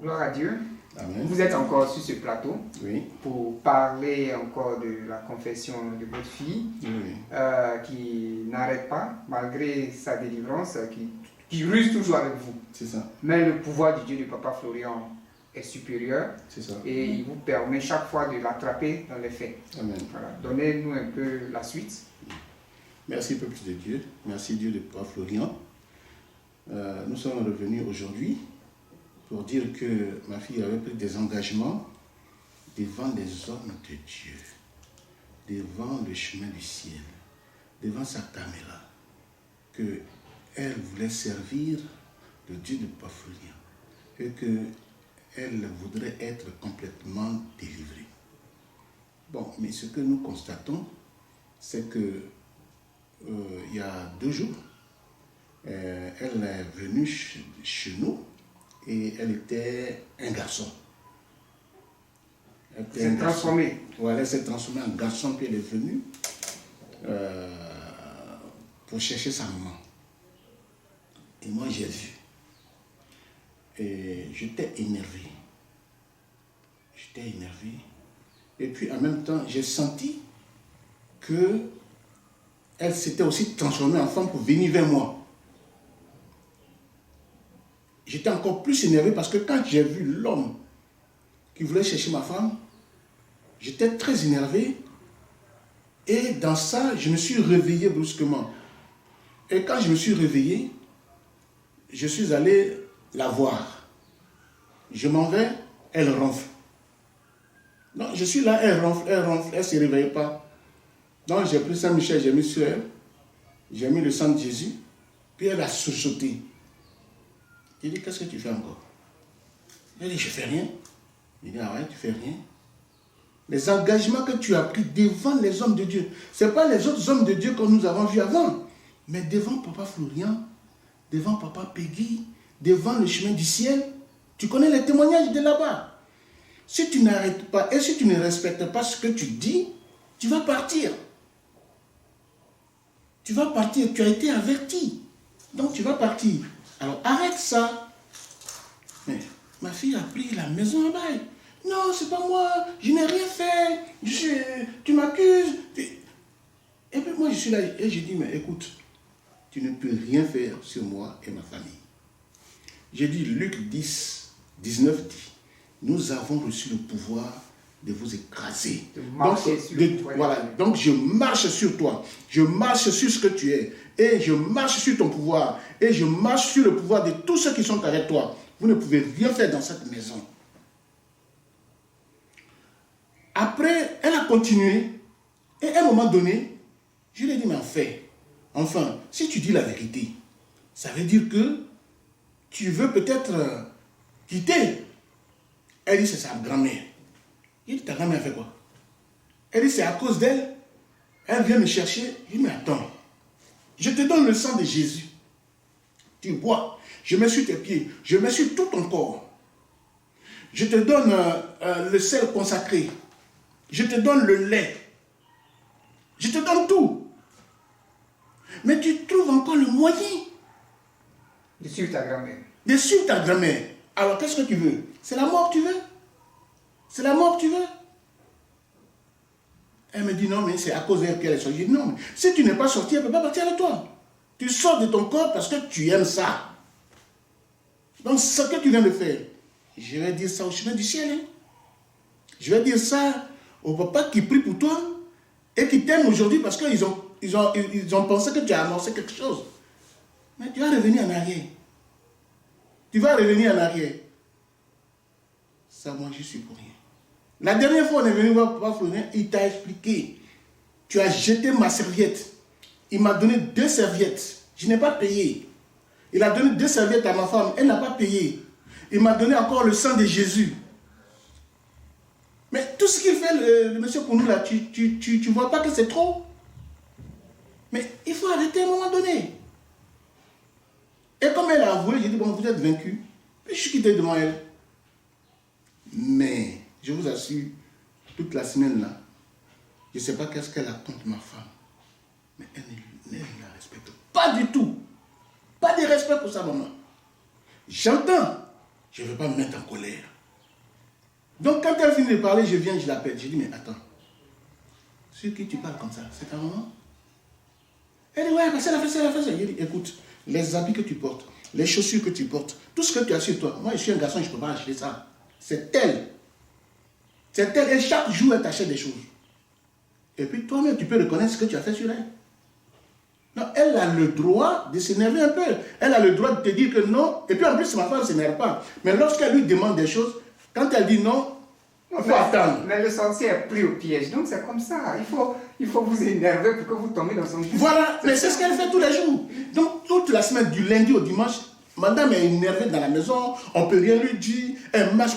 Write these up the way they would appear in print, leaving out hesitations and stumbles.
Gloire à Dieu. Amen. Vous êtes encore sur ce plateau Oui. pour parler encore de la confession de votre fille Oui. qui n'arrête pas, malgré sa délivrance, qui ruse toujours avec vous. C'est ça. Mais le pouvoir du Dieu de Papa Florian est supérieur C'est ça. et il vous permet chaque fois de l'attraper dans les faits. Amen. Voilà. Donnez-nous un peu la suite. Merci, peuple de Dieu. Merci, Dieu de Papa Florian. Nous sommes revenus aujourd'hui pour dire que ma fille avait pris des engagements devant les hommes de Dieu, devant le chemin du ciel, devant sa caméra, qu'elle voulait servir le Dieu de Papa Florian et qu'elle voudrait être complètement délivrée. Bon, mais ce que nous constatons, c'est que il y a 2 jours, elle est venue chez nous et elle était un garçon. Elle s'est transformée. Voilà, elle s'est transformée en garçon, puis elle est venue pour chercher sa maman. Et moi j'ai vu. Et j'étais énervé. J'étais énervé. Et puis en même temps, j'ai senti que elle s'était aussi transformée en femme pour venir vers moi. J'étais encore plus énervé parce que quand j'ai vu l'homme qui voulait chercher ma femme, j'étais très énervé. Et dans ça, je me suis réveillé brusquement. Et quand je me suis réveillé, je suis allé la voir. Je m'en vais, elle ronfle. Non, je suis là, elle ronfle, elle ne se réveille pas. Donc j'ai pris Saint-Michel, j'ai mis sur elle, j'ai mis le sang de Jésus, puis elle a sursauté. J'ai dit, qu'est-ce que tu fais encore? Elle dit, je ne fais rien. Il dit, ah ouais, tu ne fais rien. Les engagements que tu as pris devant les hommes de Dieu, ce n'est pas les autres hommes de Dieu que nous avons vus avant, mais devant Papa Florian, devant Papa Peggy, devant le chemin du ciel. Tu connais les témoignages de là-bas. Si tu n'arrêtes pas et si tu ne respectes pas ce que tu dis, tu vas partir. Tu vas partir, tu as été averti. Donc tu vas partir. Alors arrête ça. Mais ma fille a pris la maison à bail. Non, c'est pas moi, je n'ai rien fait. Tu m'accuses. Et puis moi je suis là et je dis, mais écoute, tu ne peux rien faire sur moi et ma famille. J'ai dit, Luc 10, 19 dit, nous avons reçu le pouvoir de vous écraser. Voilà, donc je marche sur toi, je marche sur ce que tu es, et je marche sur ton pouvoir, et je marche sur le pouvoir de tous ceux qui sont avec toi. Vous ne pouvez rien faire dans cette maison. Après, elle a continué, et à un moment donné, je lui ai dit, mais enfin, si tu dis la vérité, ça veut dire que tu veux peut-être quitter. Elle dit, c'est sa grand-mère. Il dit, ta grand-mère fait quoi? Elle dit, c'est à cause d'elle. Elle vient me chercher. Il dit, mais attends, je te donne le sang de Jésus. Tu bois. Je mets sur tes pieds. Je mets sur tout ton corps. Je te donne le sel consacré. Je te donne le lait. Je te donne tout. Mais tu trouves encore le moyen de suivre ta grand-mère. De suivre ta grand-mère. Alors qu'est-ce que tu veux? C'est la mort que tu veux? C'est la mort que tu veux? Elle me dit non, mais c'est à cause d'elle qu'elle est sortie. Je dis non, mais si tu n'es pas sorti, elle ne peut pas partir avec toi. Tu sors de ton corps parce que tu aimes ça. Donc ce que tu viens de faire, je vais dire ça au chemin du ciel. Hein? Je vais dire ça au papa qui prie pour toi et qui t'aime aujourd'hui parce qu'ils ont pensé que tu as amorcé quelque chose. Mais tu vas revenir en arrière. Tu vas revenir en arrière. Ça, moi, je suis pour rien. La dernière fois, on est venu voir Papa Florian, il t'a expliqué. Tu as jeté ma serviette. Il m'a donné 2 serviettes. Je n'ai pas payé. Il a donné 2 serviettes à ma femme. Elle n'a pas payé. Il m'a donné encore le sang de Jésus. Mais tout ce qu'il fait, le monsieur pour nous, là, tu vois pas que c'est trop? Mais il faut arrêter à un moment donné. Et comme elle a avoué, j'ai dit, bon, vous êtes vaincu. Puis je suis quitté devant elle. Mais, je vous assure, toute la semaine là, je ne sais pas qu'est-ce qu'elle attend de ma femme. Mais elle ne la respecte pas du tout. Pas de respect pour sa maman. J'entends je ne veux pas me mettre en colère. Donc quand elle finit de parler, je viens, je l'appelle. Je dis, mais attends, sur qui tu parles comme ça, c'est ta maman? Elle dit, ouais, parce qu'elle a fait ça, elle a fait ça. Je dis, écoute, les habits que tu portes, les chaussures que tu portes, tout ce que tu as sur toi, moi je suis un garçon, je ne peux pas acheter ça. C'est elle. C'est elle, et chaque jour elle t'achète des choses. Et puis toi-même, tu peux reconnaître ce que tu as fait sur elle. Non, elle a le droit de s'énerver un peu. Elle a le droit de te dire que non. Et puis en plus, ma femme ne s'énerve pas. Mais lorsqu'elle lui demande des choses, quand elle dit non, il faut attendre. Mais le sorcier est pris au piège. Donc c'est comme ça. Il faut vous énerver pour que vous tombiez dans son piège. Voilà, mais c'est ce qu'elle fait tous les jours. Donc toute la semaine, du lundi au dimanche, madame est énervée dans la maison, on ne peut rien lui dire, elle marche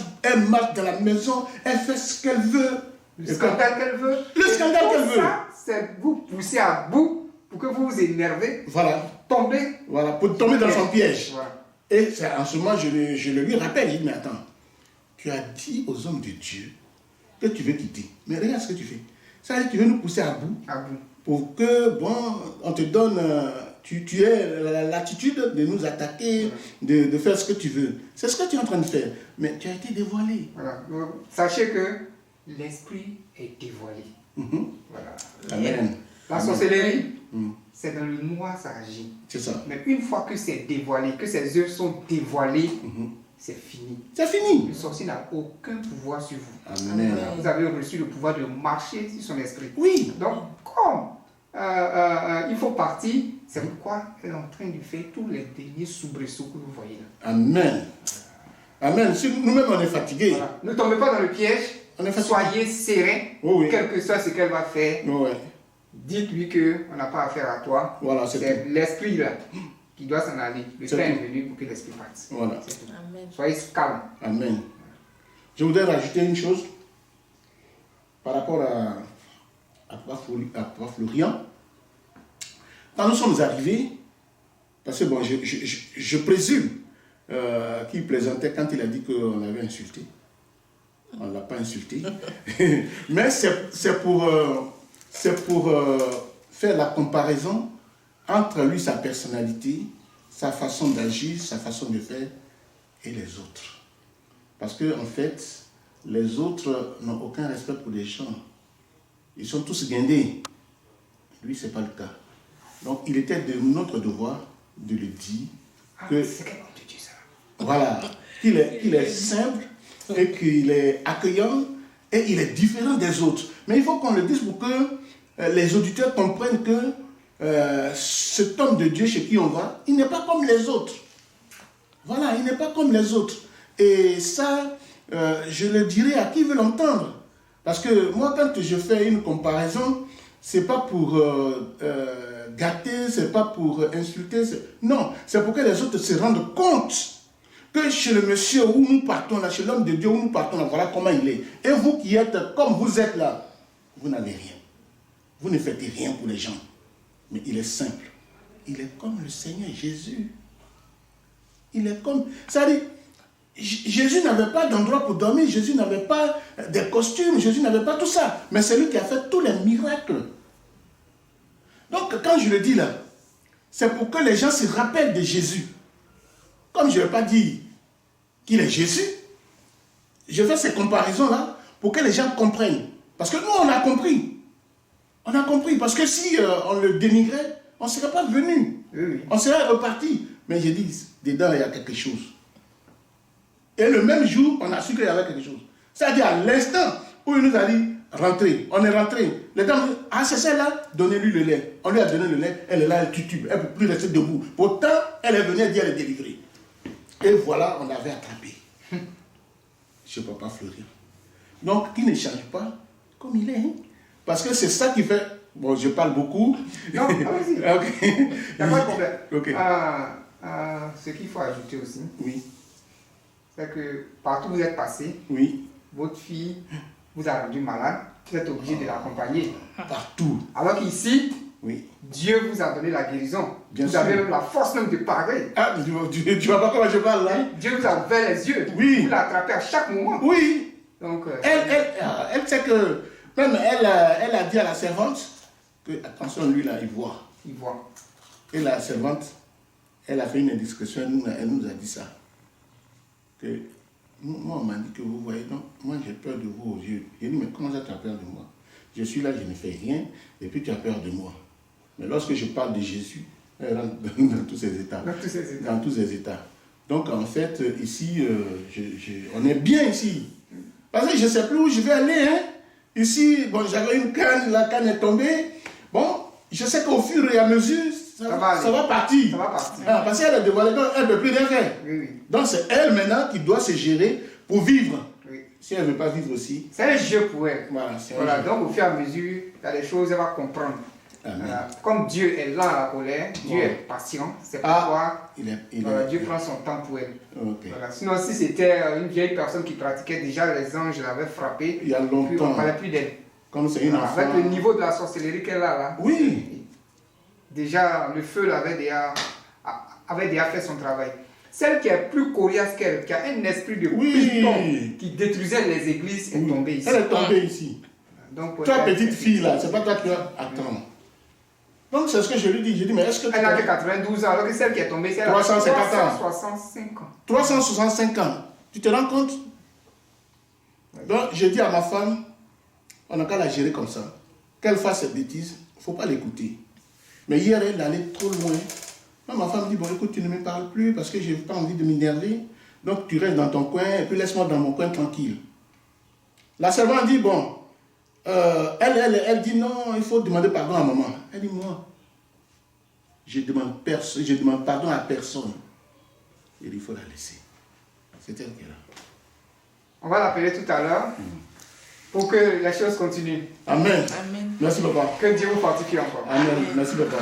dans la maison, elle fait ce qu'elle veut. Le scandale qu'elle veut. Le scandale qu'elle veut. Ça, c'est vous pousser à bout pour que vous vous énervez. Voilà. Tomber. Voilà, pour tomber dans son piège. Voilà. Et en ce moment, je le lui rappelle, je dis, mais attends, tu as dit aux hommes de Dieu que tu veux quitter. Mais regarde ce que tu fais. Ça veut dire que tu veux nous pousser à bout. À bout. Pour que, bon, on te donne, tu aies l'attitude de nous attaquer, de faire ce que tu veux. C'est ce que tu es en train de faire. Mais tu as été dévoilé. Voilà. Donc, sachez que l'esprit est dévoilé. Voilà. Amen. La sorcellerie, c'est dans le noir, ça agit. C'est ça. Mais une fois que c'est dévoilé, que ses œuvres sont dévoilées, c'est fini. C'est fini. Le sorcier n'a aucun pouvoir sur vous. Amen. Vous avez reçu le pouvoir de marcher sur son esprit. Oui. Donc, comme il faut partir, c'est pourquoi elle est en train de faire tous les derniers soubresauts que vous voyez là. Amen. Amen. Si nous-mêmes on est fatigués. Voilà. Ne tombez pas dans le piège. On est fatigué. Soyez serein, Oui, oui. quel que soit ce qu'elle va faire. Oui. Dites-lui qu'on n'a pas affaire à toi. Voilà, c'est C'est tout. l'esprit là qui doit s'en aller. Le C'est temps est tout. venu pour que l'esprit parte. Voilà. C'est tout. Amen. Soyez calme. Amen. Je voudrais rajouter une chose par rapport à Papa Florian. Quand nous sommes arrivés, parce que bon, je présume qu'il plaisantait quand il a dit qu'on l'avait insulté. On ne l'a pas insulté. Mais c'est pour faire la comparaison entre lui, sa personnalité, sa façon d'agir, sa façon de faire et les autres. Parce que en fait, les autres n'ont aucun respect pour les gens. Ils sont tous guindés. Lui, ce n'est pas le cas. Donc, il était de notre devoir de le dire que, C'est quel nom de Dieu ça? voilà, qu'il est simple et qu'il est accueillant et il est différent des autres. Mais il faut qu'on le dise pour que les auditeurs comprennent que cet homme de Dieu chez qui on va, il n'est pas comme les autres. Voilà, il n'est pas comme les autres. Et ça, je le dirai à qui veut l'entendre. Parce que moi, quand je fais une comparaison, c'est pas pour gâter, c'est pas pour insulter. Non, c'est pour que les autres se rendent compte que chez le monsieur où nous partons là, chez l'homme de Dieu où nous partons là, voilà comment il est. Et vous qui êtes comme vous êtes là, vous n'avez rien. Vous ne faites rien pour les gens. Mais il est simple. Il est comme le Seigneur Jésus. Il est comme... Ça dit, Jésus n'avait pas d'endroit pour dormir, Jésus n'avait pas des costumes, Jésus n'avait pas tout ça. Mais c'est lui qui a fait tous les miracles. Donc quand je le dis là, c'est pour que les gens se rappellent de Jésus. Comme je ne vais pas dire qu'il est Jésus, je fais ces comparaisons-là pour que les gens comprennent. Parce que nous, on a compris. On a compris. Parce que si on le dénigrait, on ne serait pas venu. Oui. On serait reparti. Mais je dis, dedans, il y a quelque chose. Et le même jour, on a su qu'il y avait quelque chose. C'est-à-dire, à l'instant où il nous a dit, rentrez, on est rentré. Les dames disent, ah, c'est celle-là, donnez-lui le lait. On lui a donné le lait, elle est là, elle titube, elle ne peut plus rester debout. Pourtant, elle est venue, elle dit, elle est délivrée. Et voilà, on l'avait attrapé. Chez Papa Florian. Donc, qui ne change pas comme il est. Hein? Parce que c'est ça qui fait... Bon, je parle beaucoup. Non, allez-y. Ok. Il n'y a pas de problème. Ok. Ce qu'il faut ajouter aussi, Oui, c'est que partout où vous êtes passé, oui, votre fille vous a rendu malade, vous êtes obligé de l'accompagner. partout. Alors qu'ici, Oui. Dieu vous a donné la guérison. Bien vous sûr. avez même la force même de parler. Ah, tu vois pas comment je parle là? Dieu vous a ouvert les yeux. Oui. Vous l'attrapez à chaque moment. Oui. Donc, Elle sait que... Même elle a dit à la servante que, attention, lui là, il voit. il voit. Et la servante, elle a fait une indiscrétion, elle nous a dit ça. que moi, on m'a dit que vous voyez, donc, moi j'ai peur de vous aux yeux. J'ai dit, mais comment ça tu as peur de moi? Je suis là, je ne fais rien, et puis tu as peur de moi. Mais lorsque je parle de Jésus, elle rentre dans tous ces états. Dans tous ces états. Donc en fait, ici, on est bien ici. Parce que je ne sais plus où je vais aller. Hein. Ici, bon, j'avais une canne, la canne est tombée. Bon, je sais qu'au fur et à mesure, ça va partir. Ça va partir. Ah, parce qu'elle est dévoilée, donc elle ne peut plus rien faire. Oui, oui. Donc c'est elle maintenant qui doit se gérer pour vivre. Oui. Si elle ne veut pas vivre aussi. C'est un jeu pour elle. Voilà, Donc au fur et à mesure, il y a des choses, elle va comprendre. Comme Dieu est lent à la colère, Dieu est patient, c'est pourquoi Dieu prend son temps pour elle. Okay. Voilà. Sinon, si c'était une vieille personne qui pratiquait déjà, les anges l'avaient frappée, il y a longtemps. puis on ne parlait plus d'elle. Comme c'est une enfant. Avec le niveau de la sorcellerie qu'elle a là, oui. Déjà le feu avait déjà fait son travail. Celle qui est plus coriace qu'elle, qui a un esprit de piston qui détruisait les églises, est tombée ici. Elle est tombée ici. Donc, toi, petite fille là, c'est pas toi qui vas attendre. Donc c'est ce que je lui dis. Je dis, mais est-ce que elle n'a que 92 ans, alors que celle qui est tombée, c'est 365 ans. 365 ans. Tu te rends compte? Oui. Donc je dis à ma femme, on n'a qu'à la gérer comme ça. Qu'elle fasse cette bêtise, il ne faut pas l'écouter. Mais hier, elle allait trop loin. Donc, ma femme dit, bon écoute, tu ne me parles plus parce que je n'ai pas envie de m'énerver. Donc tu restes dans ton coin et puis laisse-moi dans mon coin tranquille. La servante dit, bon, elle dit non, il faut demander pardon à maman. Elle dit, moi, je demande pardon à personne. Il dit, il faut la laisser. C'est elle qui est là. On va l'appeler tout à l'heure pour que les choses continuent. Amen. Amen. Merci papa. Que Dieu vous fortifie encore. Amen. Merci papa.